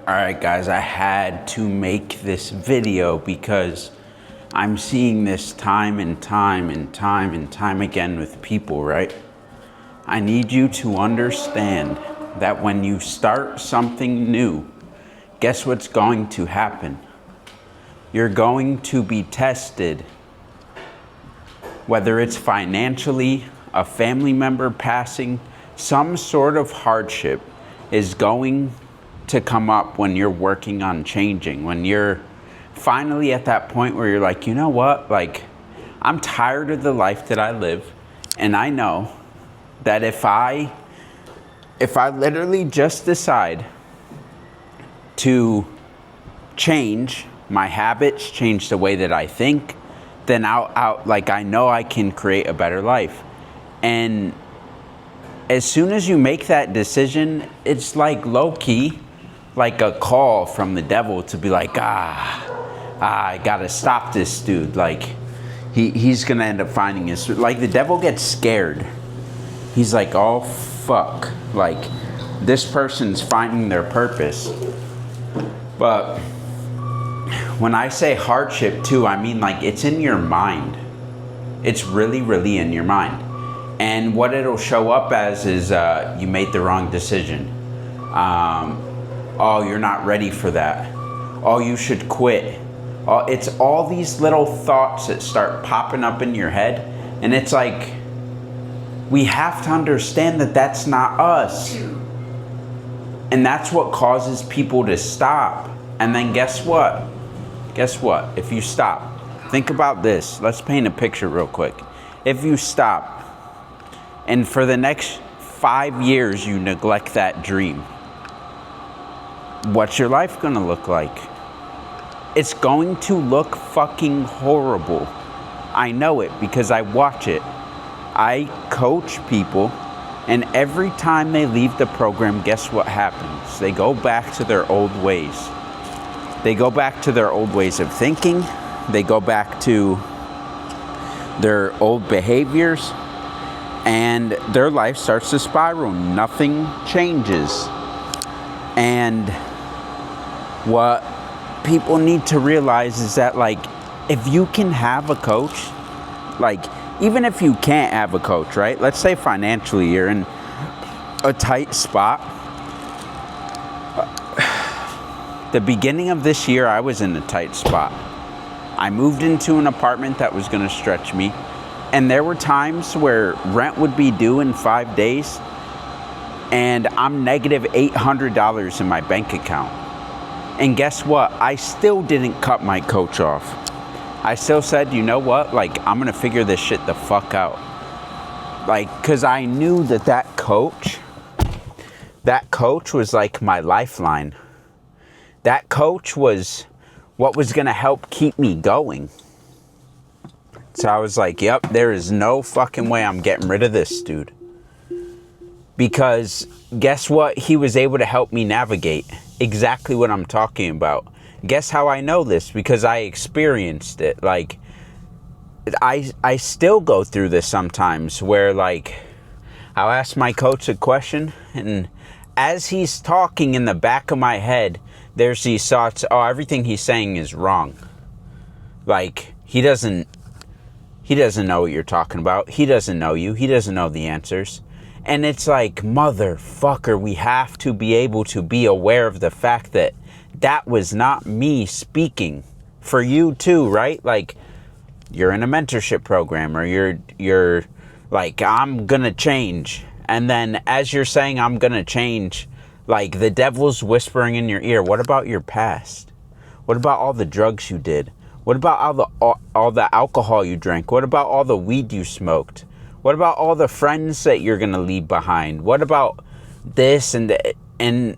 Alright guys, I had to make this video because I'm seeing this time and time again with people, right? I need you to understand that when you start something new, guess what's going to happen? You're going to be tested, whether it's financially, a family member passing, some sort of hardship is going to come up when you're working on changing, when you're finally at that point where you're like, you know what, like, I'm tired of the life that I live, and I know that if I literally just decide to change my habits, change the way that I think, then I know I can create a better life. And as soon as you make that decision, it's like low-key, like a call from the devil to be like, I gotta stop this dude. Like, he's gonna end up finding his, like, the devil gets scared. He's like, oh fuck, like, this person's finding their purpose. But when I say hardship too, I mean, like, it's in your mind. It's really, really in your mind. And what it'll show up as is you made the wrong decision. Oh, you're not ready for that. Oh, you should quit. Oh, it's all these little thoughts that start popping up in your head. And it's like, we have to understand that that's not us. And that's what causes people to stop. And then guess what? Guess what? If you stop, think about this. Let's paint a picture real quick. If you stop, and for the next 5 years you neglect that dream, what's your life gonna look like? It's going to look fucking horrible. I know it because I watch it. I coach people, and every time they leave the program, guess what happens? They go back to their old ways. They go back to their old ways of thinking. They go back to their old behaviors, and their life starts to spiral. Nothing changes. And what people need to realize is that, like, if you can have a coach, like, even if you can't have a coach, right? Let's say financially you're in a tight spot. The beginning of this year, I was in a tight spot. I moved into an apartment that was going to stretch me. And there were times where rent would be due in 5 days, and I'm negative $800 in my bank account. And guess what? I still didn't cut my coach off. I still said, you know what? Like, I'm going to figure this shit the fuck out. Like, because I knew that coach was like my lifeline. That coach was what was going to help keep me going. So I was like, yep, there is no fucking way I'm getting rid of this dude. Because guess what? He was able to help me navigate exactly what I'm talking about. Guess how I know this? Because I experienced it. Like, I still go through this sometimes where, like, I'll ask my coach a question, and as he's talking in the back of my head, there's these thoughts, oh, everything he's saying is wrong. Like, he doesn't know what you're talking about. He doesn't know you. He doesn't know the answers. And it's like, motherfucker, we have to be able to be aware of the fact that that was not me speaking. For you too, right? Like, you're in a mentorship program, or you're like, I'm gonna change. And then as you're saying, I'm gonna change, like, the devil's whispering in your ear, what about your past? What about all the drugs you did? What about all the alcohol you drank? What about all the weed you smoked? What about all the friends that you're going to leave behind? What about this and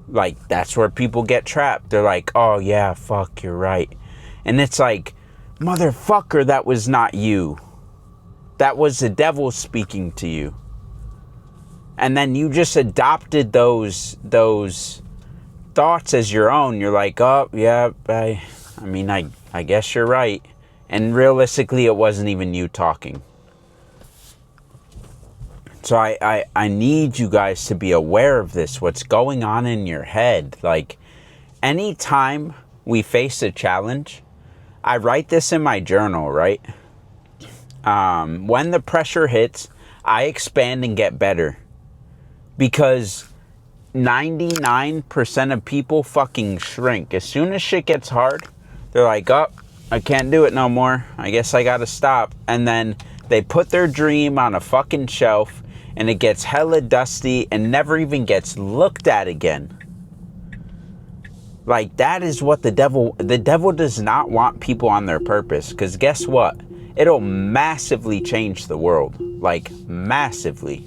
like, that's where people get trapped. They're like, oh yeah, fuck, you're right. And it's like, motherfucker, that was not you. That was the devil speaking to you. And then you just adopted those thoughts as your own. You're like, oh yeah, I guess you're right. And realistically, it wasn't even you talking. So I need you guys to be aware of this, what's going on in your head. Like, anytime we face a challenge, I write this in my journal, right? When the pressure hits, I expand and get better. Because 99% of people fucking shrink. As soon as shit gets hard, they're like, oh, I can't do it no more. I guess I gotta stop. And then they put their dream on a fucking shelf, and it gets hella dusty and never even gets looked at again. Like, that is what the devil does not want people on their purpose. Because guess what? It'll massively change the world. Like, massively.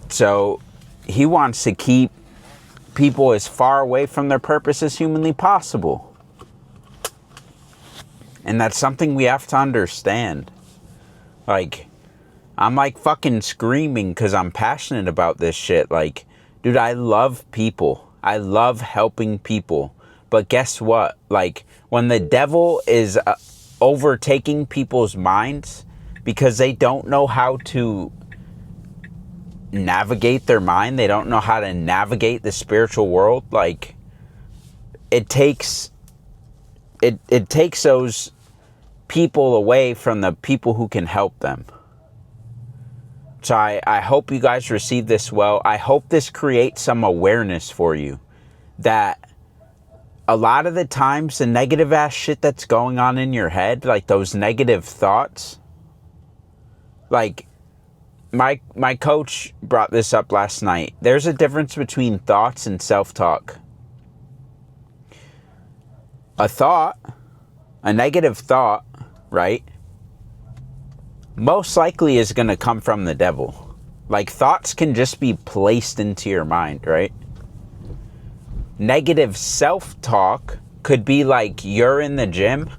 So, he wants to keep people as far away from their purpose as humanly possible. And that's something we have to understand. Like, I'm like fucking screaming because I'm passionate about this shit. Like, dude, I love people. I love helping people. But guess what? Like, when the devil is overtaking people's minds because they don't know how to navigate their mind, they don't know how to navigate the spiritual world, like, it takes those people away from the people who can help them. So I hope you guys receive this well. I hope this creates some awareness for you that a lot of the times the negative ass shit that's going on in your head, like those negative thoughts, like my coach brought this up last night. There's a difference between thoughts and self-talk. A negative thought, right, most likely is going to come from the devil. Like, thoughts can just be placed into your mind, right? Negative self-talk could be like you're in the gym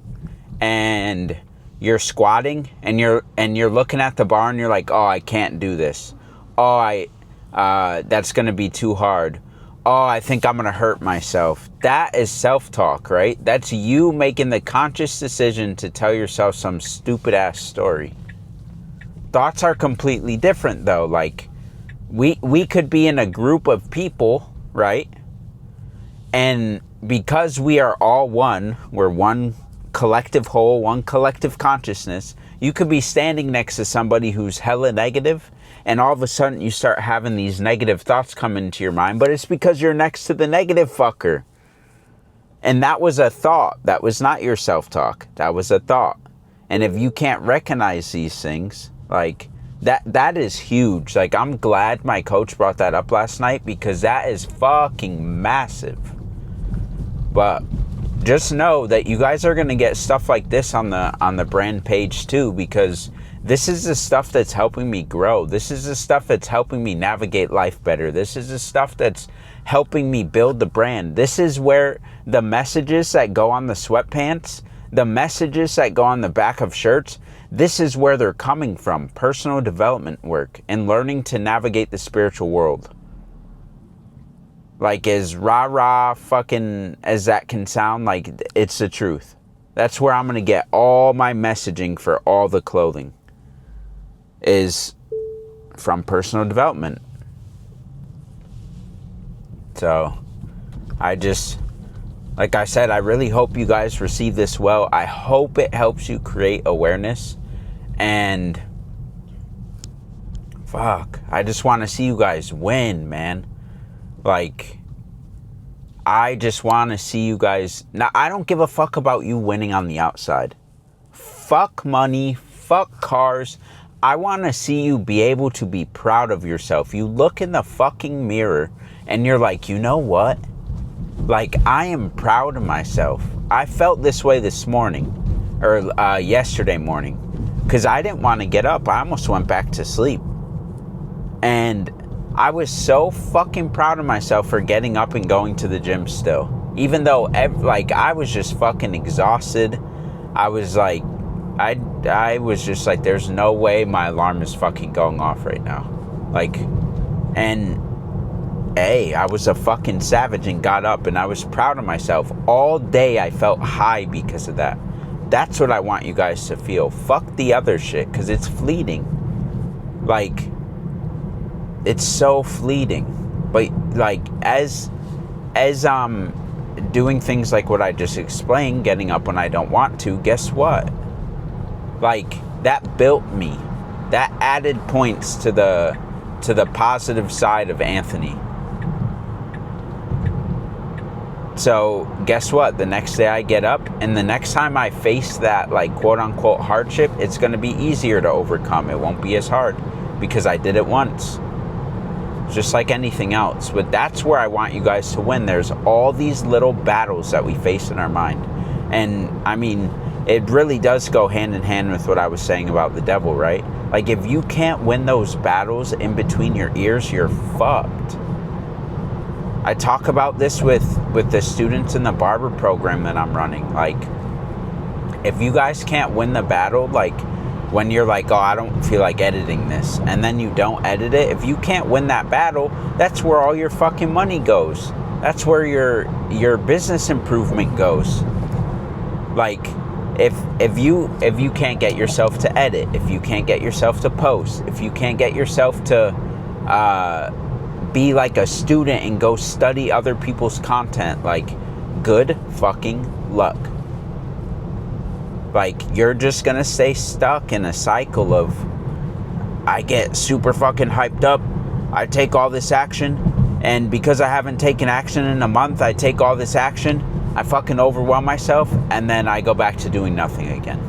and you're squatting and you're looking at the bar and you're like, oh, I can't do this. Oh, that's going to be too hard. Oh, I think I'm going to hurt myself. That is self-talk, right? That's you making the conscious decision to tell yourself some stupid ass story. Thoughts are completely different though. Like, we could be in a group of people, right? And because we are all one, we're one collective whole, one collective consciousness, you could be standing next to somebody who's hella negative, and all of a sudden you start having these negative thoughts come into your mind, but it's because you're next to the negative fucker. And that was a thought. That was not your self-talk. That was a thought. And if you can't recognize these things, like, that is huge. Like, I'm glad my coach brought that up last night, because that is fucking massive. But just know that you guys are going to get stuff like this on the brand page too, because this is the stuff that's helping me grow. This is the stuff that's helping me navigate life better. This is the stuff that's helping me build the brand. This is where the messages that go on the sweatpants, the messages that go on the back of shirts, this is where they're coming from. Personal development work and learning to navigate the spiritual world. Like, as rah-rah fucking as that can sound, like, it's the truth. That's where I'm going to get all my messaging for all the clothing, is from personal development. So, like I said, I really hope you guys receive this well. I hope it helps you create awareness. And, fuck, I just want to see you guys win, man. Like, I just want to see you guys. Now, I don't give a fuck about you winning on the outside. Fuck money. Fuck cars. I want to see you be able to be proud of yourself. You look in the fucking mirror and you're like, you know what? Like, I am proud of myself. I felt this way this morning, or yesterday morning, because I didn't want to get up. I almost went back to sleep. And I was so fucking proud of myself for getting up and going to the gym still. Even though, I was just fucking exhausted. I was like, I was just like, there's no way my alarm is fucking going off right now. Like, and hey, I was a fucking savage and got up, and I was proud of myself. All day I felt high because of that. That's what I want you guys to feel. Fuck the other shit, because it's fleeting. Like, it's so fleeting. But like as doing things like what I just explained, getting up when I don't want to, guess what? Like, that built me. That added points to the positive side of Anthony. So guess what? The next day I get up, and the next time I face that, like, quote unquote hardship, it's going to be easier to overcome. It won't be as hard because I did it once. Just like anything else. But that's where I want you guys to win. There's all these little battles that we face in our mind. And I mean, it really does go hand in hand with what I was saying about the devil, right? Like, if you can't win those battles in between your ears, you're fucked. I talk about this with the students in the barber program that I'm running. Like, if you guys can't win the battle, like when you're like, oh, I don't feel like editing this, and then you don't edit it, if you can't win that battle, that's where all your fucking money goes. That's where your business improvement goes. Like, if you can't get yourself to edit, if you can't get yourself to post, if you can't get yourself to be like a student and go study other people's content, like, good fucking luck. Like, you're just gonna stay stuck in a cycle of, I get super fucking hyped up, I take all this action, and because I haven't taken action in a month, I take all this action, I fucking overwhelm myself, and then I go back to doing nothing again.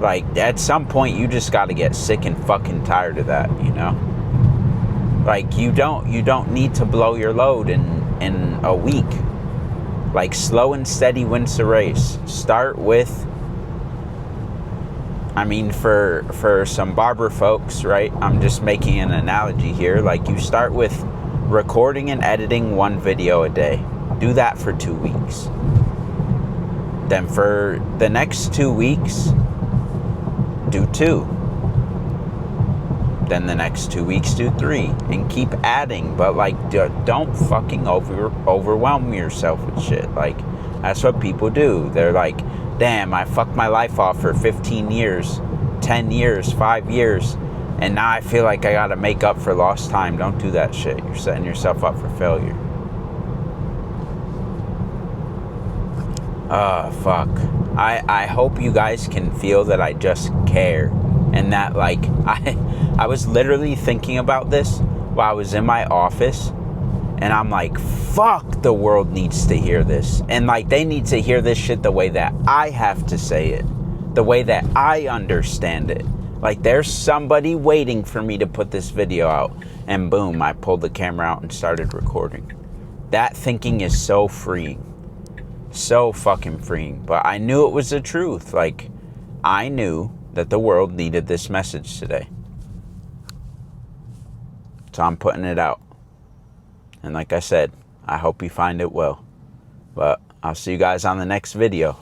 Like, at some point, you just gotta get sick and fucking tired of that, you know? Like, you don't need to blow your load in a week. Like, slow and steady wins the race. Start with, I mean, for some barber folks, right? I'm just making an analogy here. Like, you start with recording and editing one video a day. Do that for 2 weeks. Then for the next 2 weeks, do 2. Then the next 2 weeks, do 3, and keep adding. But like, don't fucking overwhelm yourself with shit. Like, that's what people do. They're like, damn, I fucked my life off for 15 years, 10 years, 5 years, and now I feel like I gotta make up for lost time. Don't do that shit. You're setting yourself up for failure. Fuck. I hope you guys can feel that I just care. And that, like, I was literally thinking about this while I was in my office, and I'm like, fuck, the world needs to hear this. And, like, they need to hear this shit the way that I have to say it, the way that I understand it. Like, there's somebody waiting for me to put this video out, and boom, I pulled the camera out and started recording. That thinking is so freeing. So fucking freeing. But I knew it was the truth. Like, I knew that the world needed this message today. So I'm putting it out. And like I said, I hope you find it well. But I'll see you guys on the next video.